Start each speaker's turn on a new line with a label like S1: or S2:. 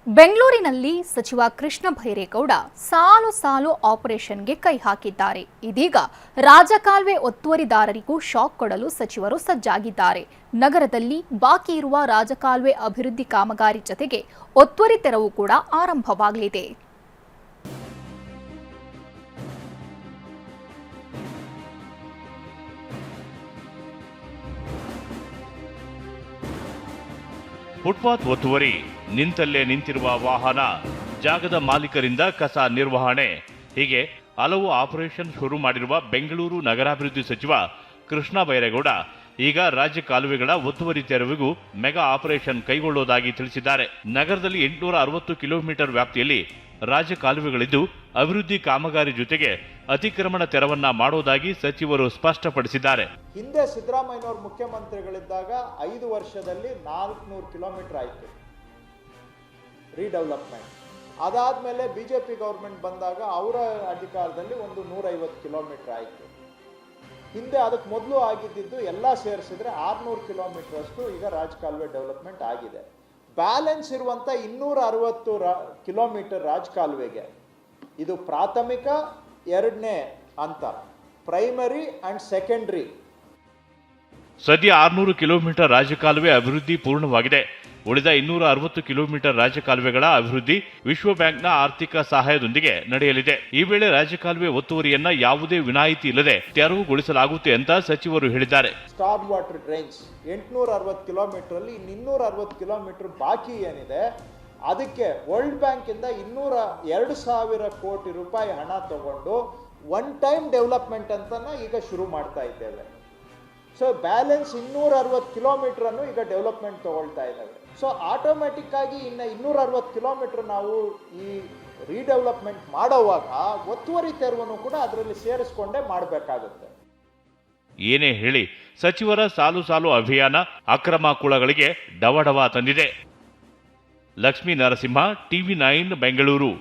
S1: ಬೆಂಗಳೂರಿನಲ್ಲಿ ಸಚಿವ ಕೃಷ್ಣ ಬೈರೇಗೌಡ ಸಾಲು ಸಾಲು ಆಪರೇಷನ್ಗೆ ಕೈ ಹಾಕಿದ್ದಾರೆ. ಇದೀಗ ರಾಜಕಾಲುವೆ ಒತ್ತುವರಿದಾರರಿಗೂ ಶಾಕ್ ಕೊಡಲು ಸಚಿವರು ಸಜ್ಜಾಗಿದ್ದಾರೆ. ನಗರದಲ್ಲಿ ಬಾಕಿ ಇರುವ ರಾಜಕಾಲುವೆ ಅಭಿವೃದ್ಧಿ ಕಾಮಗಾರಿ ಜತೆಗೆ ಒತ್ತುವರಿ ತೆರವು ಕೂಡ ಆರಂಭವಾಗಲಿದೆ.
S2: ಫುಟ್ಪಾತ್ ಒತ್ತುವರಿ, ನಿಂತಲ್ಲೇ ನಿಂತಿರುವ ವಾಹನ, ಜಾಗದ ಮಾಲೀಕರಿಂದ ಕಸ ನಿರ್ವಹಣೆ ಹೀಗೆ ಹಲವು ಆಪರೇಷನ್ ಶುರು ಮಾಡಿರುವ ಬೆಂಗಳೂರು ನಗರಾಭಿವೃದ್ಧಿ ಸಚಿವ ಕೃಷ್ಣ ಬೈರೇಗೌಡ ಈಗ ರಾಜ್ಯ ಕಾಲುವೆಗಳ ಒತ್ತುವರಿ ತೆರವಿಗೂ ಮೆಗಾ ಆಪರೇಷನ್ ಕೈಗೊಳ್ಳುವುದಾಗಿ ತಿಳಿಸಿದ್ದಾರೆ. ನಗರದಲ್ಲಿ 860 ಕಿಲೋಮೀಟರ್ ವ್ಯಾಪ್ತಿಯಲ್ಲಿ ರಾಜ್ಯ ಕಾಲುವೆಗಳಿದ್ದು ಅಭಿವೃದ್ಧಿ ಕಾಮಗಾರಿ ಜೊತೆಗೆ ಅತಿಕ್ರಮಣ ತೆರವನ್ನ ಮಾಡುವುದಾಗಿ ಸಚಿವರು ಸ್ಪಷ್ಟಪಡಿಸಿದ್ದಾರೆ.
S3: ಹಿಂದೆ ಸಿದ್ದರಾಮಯ್ಯನವರು ಮುಖ್ಯಮಂತ್ರಿಗಳಿದ್ದಾಗ 5 ವರ್ಷದಲ್ಲಿ 400 ಕಿಲೋಮೀಟರ್ ಆಯಿತು ರೀಡೆವಲಪ್ಮೆಂಟ್. ಅದಾದ್ಮೇಲೆ ಬಿಜೆಪಿ ಗೌರ್ಮೆಂಟ್ ಬಂದಾಗ ಅವರ ಅಧಿಕಾರದಲ್ಲಿ ಒಂದು 150 ಕಿಲೋಮೀಟರ್ ಆಯಿತು. ಹಿಂದೆ ಅದಕ್ಕೆ ಮೊದಲು ಆಗಿದ್ದು ಎಲ್ಲ ಸೇರಿಸಿದ್ರೆ 600 ಕಿಲೋಮೀಟರ್ ಅಷ್ಟು ಈಗ ರಾಜಕಾಲುವೆ ಡೆವಲಪ್ಮೆಂಟ್ ಆಗಿದೆ. ಬ್ಯಾಲೆನ್ಸ್ ಇರುವಂಥ 260 ಕಿಲೋಮೀಟರ್ ರಾಜಕಾಲುವೆಗೆ ಇದು ಪ್ರಾಥಮಿಕ, ಎರಡನೇ ಹಂತ, ಪ್ರೈಮರಿ ಅಂಡ್ ಸೆಕೆಂಡರಿ.
S2: ಸದ್ಯ 600 ಕಿಲೋಮೀಟರ್ ರಾಜಕಾಲುವೆ ಅಭಿವೃದ್ಧಿ ಪೂರ್ಣವಾಗಿದೆ. ಉಳಿದ 260 ಕಿಲೋಮೀಟರ್ ರಾಜಕಾಲುವೆಗಳ ಅಭಿವೃದ್ಧಿ ವಿಶ್ವ ಬ್ಯಾಂಕ್ನ ಆರ್ಥಿಕ ಸಹಾಯದೊಂದಿಗೆ ನಡೆಯಲಿದೆ. ಈ ವೇಳೆ ರಾಜಕಾಲುವೆ ಒತ್ತುವರಿಯನ್ನ ಯಾವುದೇ ವಿನಾಯಿತಿ ಇಲ್ಲದೆ ತೆರವುಗೊಳಿಸಲಾಗುತ್ತೆ ಅಂತ ಸಚಿವರು ಹೇಳಿದ್ದಾರೆ.
S3: ಸ್ಟಾರ್ ವಾಟರ್ ಡ್ರೈನ್ಸ್ 860 ಕಿಲೋಮೀಟರ್ ಅಲ್ಲಿ 260 ಕಿಲೋಮೀಟರ್ ಬಾಕಿ ಏನಿದೆ ಅದಕ್ಕೆ ವರ್ಲ್ಡ್ ಬ್ಯಾಂಕ್ ಇಂದ 2,000 ಕೋಟಿ ರೂಪಾಯಿ ಹಣ ತಗೊಂಡು ಒನ್ ಟೈಮ್ ಡೆವಲಪ್ಮೆಂಟ್ ಅಂತಾನೆ ಈಗ ಶುರು ಮಾಡ್ತಾ ಇದ್ದೇವೆ. ಸೊ ಬ್ಯಾಲೆನ್ಸ್ 260 ಕಿಲೋಮೀಟರ್ ಅನ್ನು ಈಗ ಡೆವಲಪ್ಮೆಂಟ್ ತಗೊಳ್ತಾ ಇದ್ದೇವೆ. ಸೊ ಆಟೋಮ್ಯಾಟಿಕ್ ಆಗಿ ಇನ್ನು 260 ಕಿಲೋಮೀಟರ್ ನಾವು ಈ ರೀಡೆವಲಪ್ಮೆಂಟ್ ಮಾಡುವಾಗ ಒತ್ತುವರಿ ತೆರವನ್ನು ಕೂಡ ಅದರಲ್ಲಿ ಸೇರಿಸ್ಕೊಂಡೇ ಮಾಡಬೇಕಾಗುತ್ತೆ.
S2: ಏನೇ ಹೇಳಿ ಸಚಿವರ ಸಾಲು ಸಾಲು ಅಭಿಯಾನ ಅಕ್ರಮ ಕುಳಗಳಿಗೆ ಡವಡವ ತಂದಿದೆ. ಲಕ್ಷ್ಮೀ ನರಸಿಂಹ, ಟಿವಿ9 ಬೆಂಗಳೂರು.